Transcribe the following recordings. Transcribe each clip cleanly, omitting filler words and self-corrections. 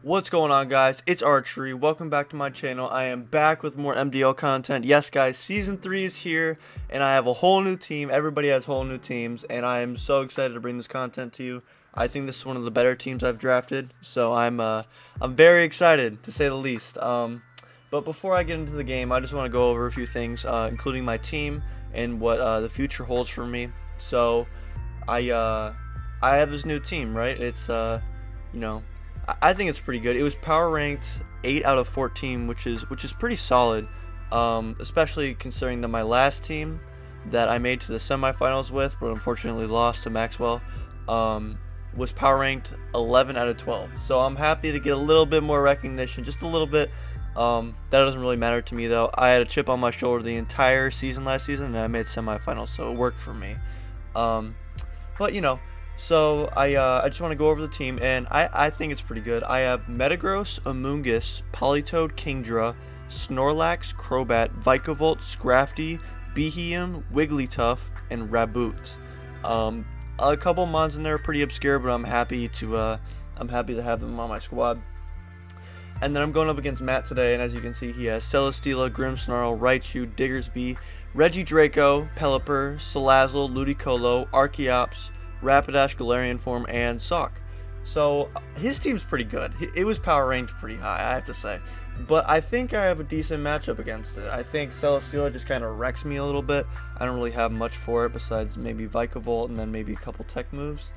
What's going on, guys? It's Archery. Welcome back to my channel. I am back with more MDL content. Yes, guys, season 3 is here and I have a whole new team. Everybody has whole new teams and I am so excited to bring this content to you. I think this is one of the better teams I've drafted, so I'm very excited, to say the least. But before I get into the game, I just want to go over a few things, including my team and what the future holds for me. So I have this new team, right? It's you know, I think it's pretty good. It was power ranked 8 out of 14, which is pretty solid, especially considering that my last team that I made to the semifinals with, but unfortunately lost to Maxwell, was power ranked 11 out of 12. So I'm happy to get a little bit more recognition, just a little bit. That doesn't really matter to me though. I had a chip on my shoulder the entire season last season, and I made semifinals, so it worked for me. But you know. So I just want to go over the team, and I think it's pretty good. I have Metagross, Amoonguss, Politoed, Kingdra, Snorlax, Crobat, Vikavolt, Scrafty, Beheeyem, Wigglytuff, and Raboot. A couple mons in there are pretty obscure, but I'm happy to have them on my squad. And then I'm going up against Matt today, and as you can see, he has Celesteela, Grimmsnarl, Raichu, Diggersby, Regidrago, Pelipper, Salazzle, Ludicolo, Archeops, Rapidash, Galarian form, and Sock. So his team's pretty good. It was power ranked pretty high, I have to say. But I think I have a decent matchup against it. I think Celesteela just kind of wrecks me a little bit. I don't really have much for it besides maybe Vikavolt and then maybe a couple tech moves.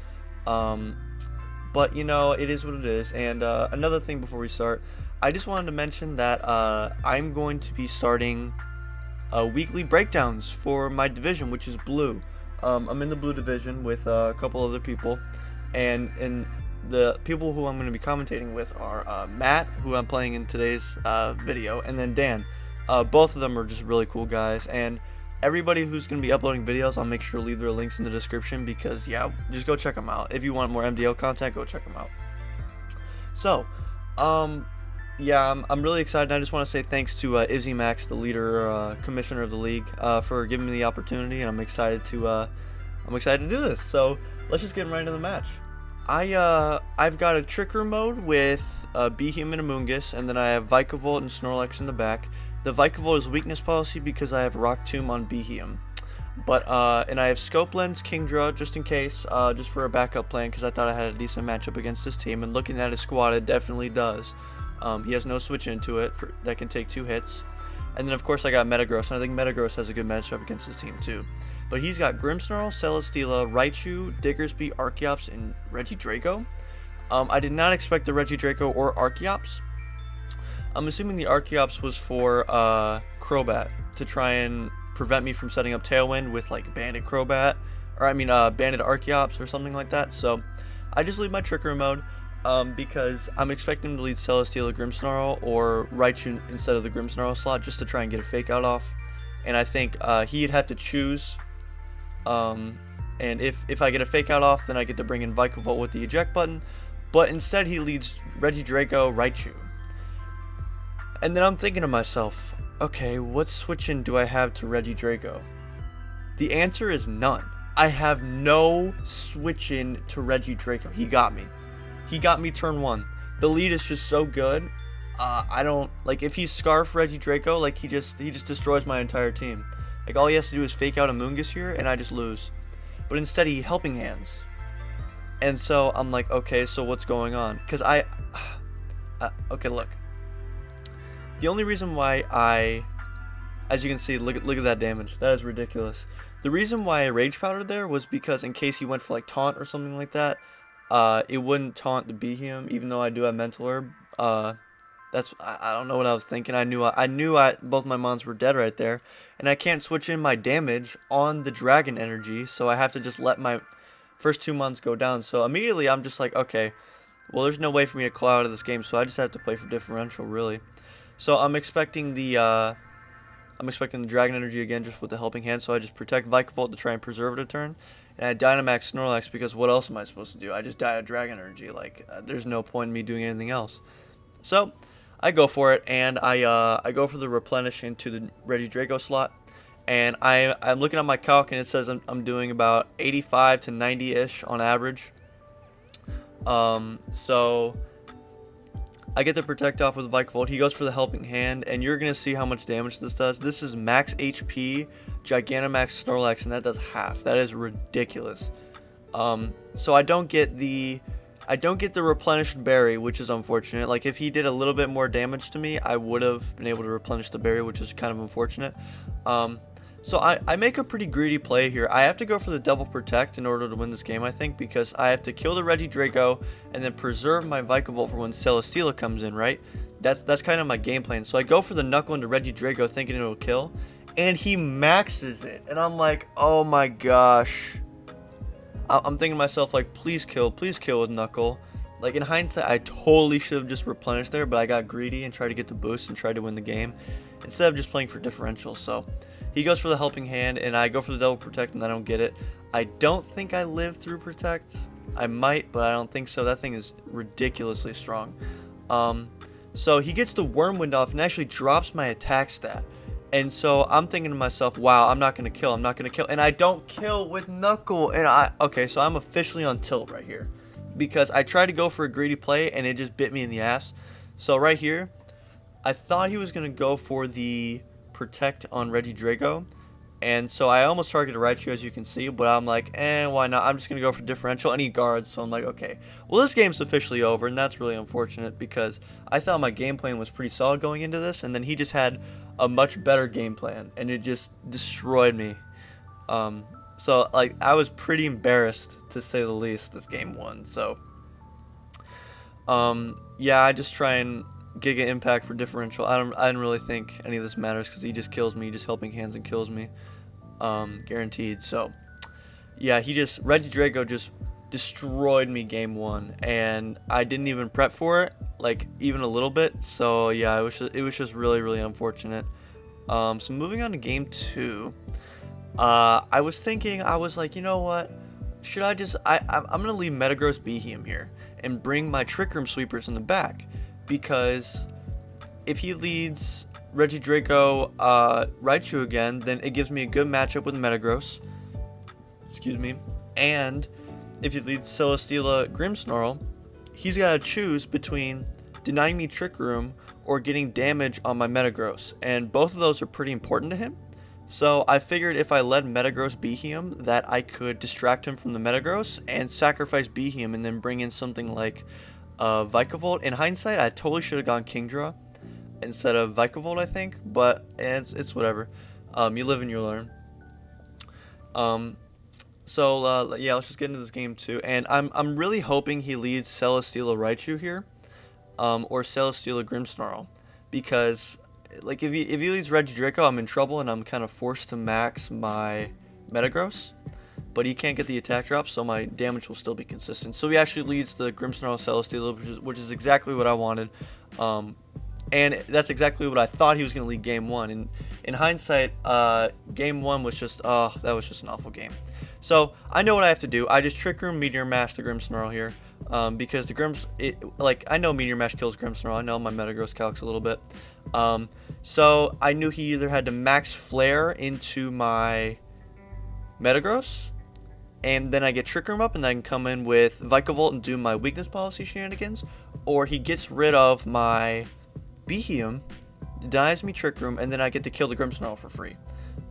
But you know, it is what it is. And another thing before we start, I just wanted to mention that I'm going to be starting weekly breakdowns for my division, which is blue. I'm in the blue division with a couple other people, and the people who I'm going to be commentating with are Matt, who I'm playing in today's video, and then Dan. Both of them are just really cool guys, and everybody who's going to be uploading videos, I'll make sure to leave their links in the description, because yeah, just go check them out. If you want more MDL content, go check them out. So, yeah, I'm really excited. I just want to say thanks to Izzy Max, the leader, commissioner of the league, for giving me the opportunity, and I'm excited to do this. So let's just get right into the match. I've got a Trick Room mode with Beheeyem and Amoonguss, and then I have Vikavolt and Snorlax in the back. The Vikavolt is weakness policy because I have Rock Tomb on Beheeyem. But and I have Scope Lens, Kingdra, just in case, just for a backup plan, because I thought I had a decent matchup against this team, and looking at his squad, it definitely does. He has no switch into it that can take 2 hits. And then of course I got Metagross, and I think Metagross has a good matchup against his team too. But he's got Grimmsnarl, Celesteela, Raichu, Diggersby, Archeops, and Regidrago. I did not expect the Regidrago or Archeops. I'm assuming the Archeops was for Crobat, to try and prevent me from setting up Tailwind with like Banded Crobat, or I mean Banded Archeops or something like that. So I just leave my Trick Room mode. Because I'm expecting him to lead Celesteela, Grimmsnarl, or Raichu instead of the Grimmsnarl slot, just to try and get a fake out off. And I think he'd have to choose. And if I get a fake out off, then I get to bring in Vikavolt with the eject button. But instead he leads Regidrago, Raichu. And then I'm thinking to myself, okay, what switch-in do I have to Regidrago? The answer is none. I have no switch-in to Regidrago. He got me. He got me turn 1. The lead is just so good. I don't like if he's Scarf Regidrago, like he just destroys my entire team. Like all he has to do is fake out Amoonguss here, and I just lose. But instead he Helping Hands. And so I'm like, okay, so what's going on? Because okay, look. The only reason why as you can see, look at that damage. That is ridiculous. The reason why I Rage Powdered there was because in case he went for like Taunt or something like that, it wouldn't taunt the Beheeyem, even though I do have Mental Herb. I don't know what I was thinking. I knew both my mons were dead right there, and I can't switch in my damage on the Dragon Energy, so I have to just let my first 2 mons go down. So immediately I'm just like, okay, well there's no way for me to claw out of this game, so I just have to play for differential really. So I'm expecting the Dragon Energy again, just with the Helping Hand. So I just protect Vikavolt to try and preserve it a turn. And I Dynamax Snorlax because what else am I supposed to do? I just die of Dragon Energy. Like, there's no point in me doing anything else. So, I go for it, and I go for the Replenish into the Regidrago slot. And I'm looking at my calc, and it says I'm doing about 85 to 90-ish on average. So I get the protect off with Vikavolt. He goes for the helping hand, and you're gonna see how much damage this does. This is max HP, Gigantamax Snorlax, and that does half. That is ridiculous. So I don't get the replenished berry, which is unfortunate. Like, if he did a little bit more damage to me, I would have been able to replenish the berry, which is kind of unfortunate. So I make a pretty greedy play here. I have to go for the double protect in order to win this game, I think, because I have to kill the Regidrago and then preserve my Vikavolt for when Celesteela comes in, right? That's kind of my game plan. So I go for the Knuckle into Regidrago thinking it'll kill, and he maxes it. And I'm like, oh my gosh. I'm thinking to myself, like, please kill with Knuckle. Like, in hindsight, I totally should have just replenished there, but I got greedy and tried to get the boost and tried to win the game instead of just playing for differential. So he goes for the helping hand, and I go for the double protect, and I don't get it. I don't think I live through protect. I might, but I don't think so. That thing is ridiculously strong. So he gets the Wormwind off and actually drops my attack stat. And so I'm thinking to myself, wow, I'm not going to kill. And I don't kill with Knuckle. And okay, so I'm officially on tilt right here, because I tried to go for a greedy play and it just bit me in the ass. So right here, I thought he was going to go for the protect on Regidrago. And so I almost targeted Raichu, as you can see, but I'm like, why not? I'm just going to go for differential, and he guards. So I'm like, okay, well, this game's officially over, and that's really unfortunate because I thought my game plan was pretty solid going into this, and then he just had a much better game plan, and it just destroyed me. So, like, I was pretty embarrassed, to say the least, this game won. So, yeah, I just try and Giga Impact for differential. I didn't really think any of this matters because he just kills me. He just helping hands and kills me, guaranteed. So yeah, Regidrago just destroyed me game one, and I didn't even prep for it, like, even a little bit. So yeah, it was just really unfortunate. So moving on to game two, I was like, you know what, should I just I'm gonna leave Metagross Behemoth here and bring my Trick Room Sweepers in the back. Because if he leads Regidrago Raichu again, then it gives me a good matchup with Metagross. Excuse me. And if he leads Celesteela Grimmsnarl, he's got to choose between denying me Trick Room or getting damage on my Metagross. And both of those are pretty important to him. So I figured if I led Metagross Behemoth that I could distract him from the Metagross and sacrifice Behemoth and then bring in something like Vikavolt. In hindsight, I totally should have gone Kingdra instead of Vikavolt, I think, but it's whatever. You live and you learn. So yeah, let's just get into this game too. And I'm really hoping he leads Celesteela Raichu here, or Celesteela Grimmsnarl, because like if he leads Regidrago, I'm in trouble and I'm kind of forced to max my Metagross. But he can't get the attack drop, so my damage will still be consistent. So he actually leads the Grimmsnarl Celesteela, which is exactly what I wanted. And that's exactly what I thought he was going to lead game one. And in hindsight, game one was just, that was just an awful game. So I know what I have to do. I just Trick Room Meteor Mash the Grimmsnarl here. Because the I know Meteor Mash kills Grimmsnarl. I know my Metagross calcs a little bit. So I knew he either had to max Flare into my Metagross, and then I get Trick Room up, and then I can come in with Vikavolt and do my weakness policy shenanigans, or he gets rid of my Behemoth, denies me Trick Room, and then I get to kill the Grimmsnarl for free.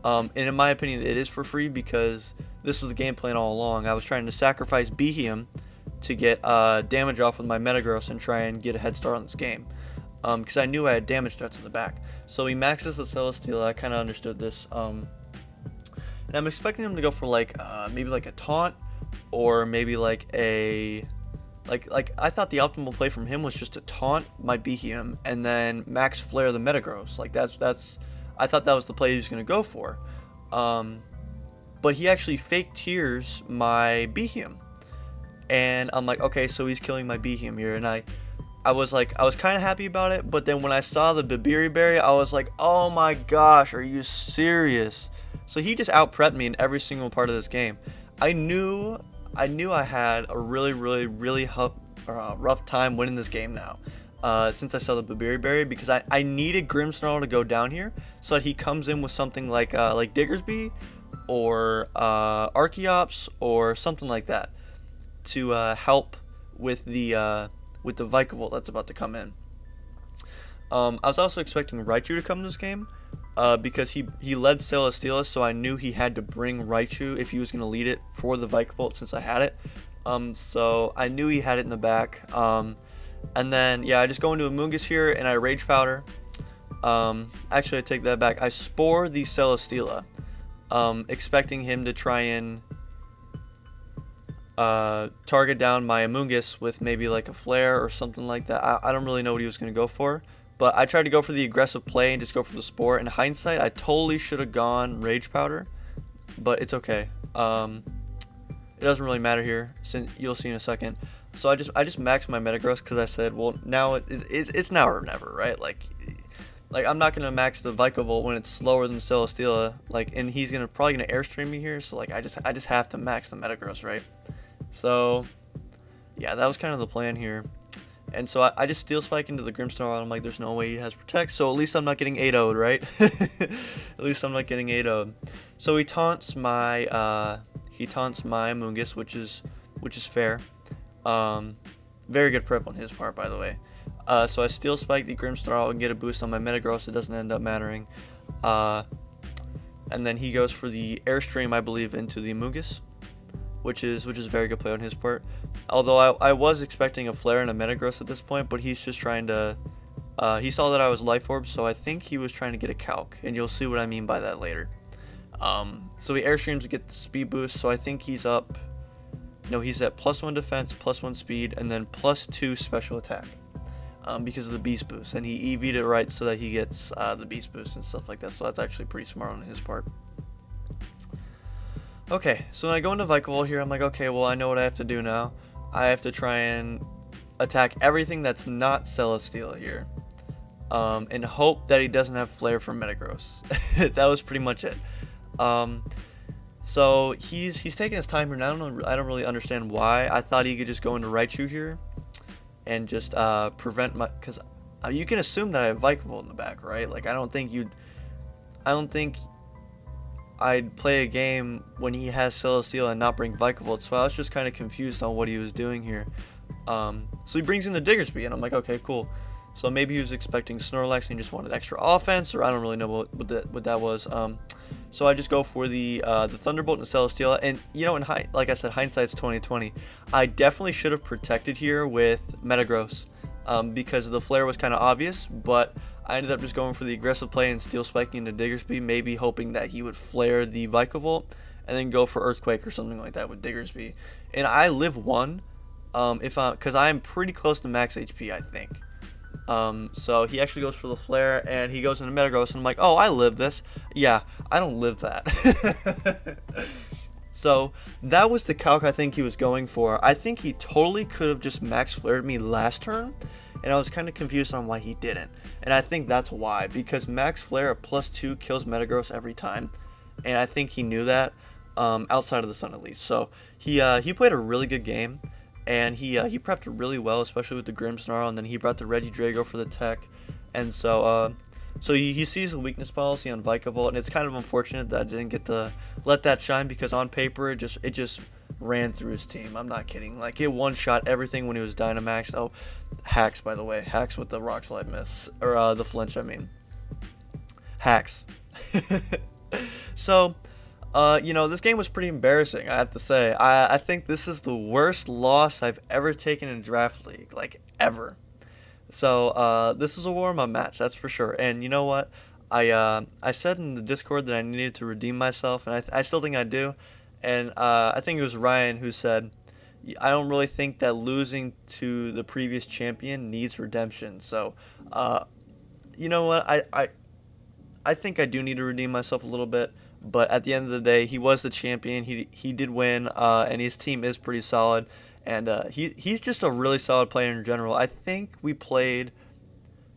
And in my opinion, it is for free because this was the game plan all along. I was trying to sacrifice Behemoth to get damage off with my Metagross and try and get a head start on this game, because I knew I had damage threats in the back. So he maxes the Celesteela. I kind of understood this. And I'm expecting him to go for like maybe like a taunt, or maybe like a like I thought the optimal play from him was just to taunt my Behemoth and then max Flare the Metagross. Like that's I thought that was the play he was gonna go for. But he actually fake tears my Behemoth, and I'm like, okay, so he's killing my Behemoth here, and I was kind of happy about it. But then when I saw the Babiri Berry, I was like, oh my gosh, are you serious? So he just out-prepped me in every single part of this game. I knew I had a really rough time winning this game now, since I saw the Babiri Berry, because I needed Grimmsnarl to go down here so that he comes in with something like Diggersby or Archeops or something like that to help with the Vikavolt that's about to come in. I was also expecting Raichu to come this game, because he led Celesteela, so I knew he had to bring Raichu if he was going to lead it for the Vikavolt since I had it. So I knew he had it in the back. And then, yeah, I just go into Amoonguss here, and I Rage Powder. Actually, I take that back. I Spore the Celesteela, expecting him to try and target down my Amoonguss with maybe like a Flare or something like that. I don't really know what he was going to go for. But I tried to go for the aggressive play and just go for the Spore. In hindsight, I totally should have gone Rage Powder, but it's okay. It doesn't really matter here, since you'll see in a second. So I just maxed my Metagross because I said, well, now it's now or never, right? Like I'm not gonna max the Vikavolt when it's slower than Celesteela, and he's probably gonna Airstream me here. So I just have to max the Metagross, right? So yeah, that was kind of the plan here. And so I just Steel Spike into the Grimmsnarl, and I'm like, there's no way he has Protect, so at least I'm not getting 8-0'd, right? At least I'm not getting 8-0'd. So he taunts my Amoonguss, which is fair. Very good prep on his part, by the way. So I Steel Spike the Grimmsnarl and get a boost on my Metagross. It doesn't end up mattering. And then he goes for the Airstream, I believe, into the Amoonguss, which is a very good play on his part. Although I was expecting a Flare and a Metagross at this point, but he's just trying to, he saw that I was Life Orb, so I think he was trying to get a Calc, and you'll see what I mean by that later. So he Airstreams to get the speed boost, so I think he's up, no, he's at +1 defense, +1 speed, and then +2 special attack, because of the beast boost, and he EV'd it right so that he gets the beast boost and stuff like that, so that's actually pretty smart on his part. Okay, so when I go into Vikavolt here, I'm like, okay, well, I know what I have to do now. I have to try and attack everything that's not Celesteela here, and hope that he doesn't have Flare from Metagross. That was pretty much it. So he's taking his time here, and I don't really understand why. I thought he could just go into Raichu here and just prevent my, because you can assume that I have Vikavolt in the back, right? Like I don't think I'd play a game when he has Celesteela and not bring Vikavolt, so I was just kind of confused on what he was doing here. So he brings in the Diggersby, and I'm like, okay, cool. So maybe he was expecting Snorlax and just wanted extra offense, or I don't really know what that was. So I just go for the Thunderbolt and the Celesteela, and you know, like I said, hindsight's 20/20. I definitely should have protected here with Metagross, because the Flare was kind of obvious, but I ended up just going for the aggressive play and Steel Spiking into Diggersby, maybe hoping that he would Flare the Vikavolt and then go for Earthquake or something like that with Diggersby. And I live 1, because I'm pretty close to max HP, I think. So he actually goes for the Flare, and he goes into Metagross, and I'm like, oh, I live this. Yeah, I don't live that. So that was the calc I think he was going for. I think he totally could have just max Flared me last turn, and I was kind of confused on why he didn't. And I think that's why, because max Flare at +2 kills Metagross every time, and I think he knew that, outside of the sun at least. So he played a really good game. And he prepped really well, especially with the Grimmsnarl, and then he brought the Regidrago for the tech. And so he sees the weakness policy on Vikavolt, and it's kind of unfortunate that I didn't get to let that shine, because on paper it just ran through his team. I'm not kidding. Like, it one-shot everything when he was Dynamaxed. Oh, hacks, by the way. Hacks with the Rock Slide miss. Or the flinch, I mean. Hacks. So you know, this game was pretty embarrassing, I have to say. I think this is the worst loss I've ever taken in Draft League, like, ever. So, this is a warm-up match, that's for sure. And you know what? I said in the Discord that I needed to redeem myself, and I still think I do. And I think it was Ryan who said, I don't really think that losing to the previous champion needs redemption. So, you know what? I think I do need to redeem myself a little bit. But at the end of the day, he was the champion. He did win, and his team is pretty solid. And he's just a really solid player in general. I think we played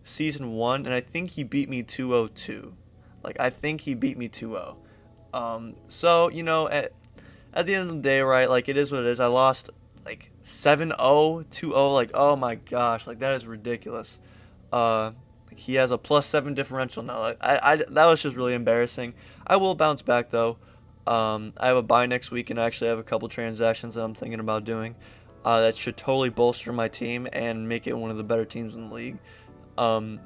Season 1, and I think he beat me 2-0-2. Like, I think he beat me 2-0. So, you know, at the end of the day, right, like, it is what it is. I lost, like, 7-0, 2-0. Like, oh my gosh, like, that is ridiculous. He has a +7 differential now. Like, that was just really embarrassing. I will bounce back, though. I have a bye next week, and I actually have a couple transactions that I'm thinking about doing that should totally bolster my team and make it one of the better teams in the league. And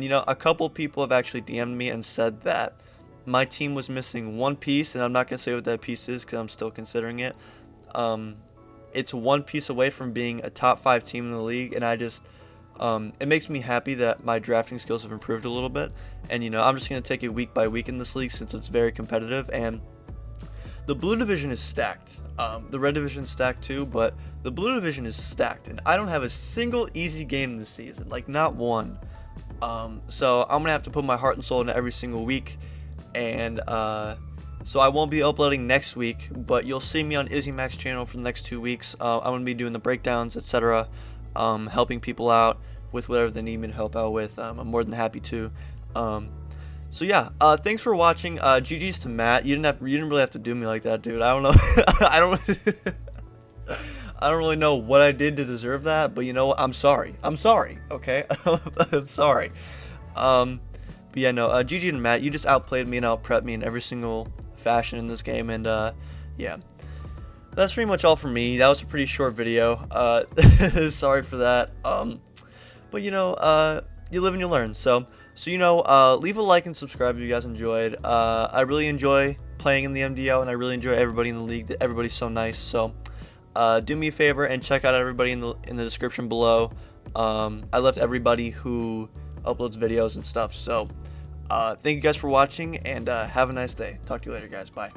you know, a couple people have actually DM'd me and said that my team was missing one piece, and I'm not gonna say what that piece is because I'm still considering it. It's one piece away from being a top 5 team in the league, and I just it makes me happy that my drafting skills have improved a little bit. And you know, I'm just gonna take it week by week in this league since it's very competitive, and the blue division is stacked. The red division is stacked too, but the blue division is stacked, and I don't have a single easy game this season, like not one. So I'm gonna have to put my heart and soul into every single week, and so I won't be uploading next week, but you'll see me on Izzy Mac's channel for the next 2 weeks. I'm gonna be doing the breakdowns, etc., helping people out with whatever they need me to help out with. I'm more than happy to. So yeah, thanks for watching. GG's to Matt. You didn't really have to do me like that, dude. I don't know. I don't really know what I did to deserve that, but you know what? I'm sorry. I'm sorry. Okay, I'm sorry. But yeah, no. GG to Matt. You just outplayed me and outprepped me in every single fashion in this game, and yeah, that's pretty much all for me. That was a pretty short video. Sorry for that. But you know, you live and you learn. So you know, leave a like and subscribe if you guys enjoyed. I really enjoy playing in the MDL, and I really enjoy everybody in the league. Everybody's so nice. So do me a favor and check out everybody in the description below. I left everybody who uploads videos and stuff. So thank you guys for watching, and have a nice day. Talk to you later, guys. Bye.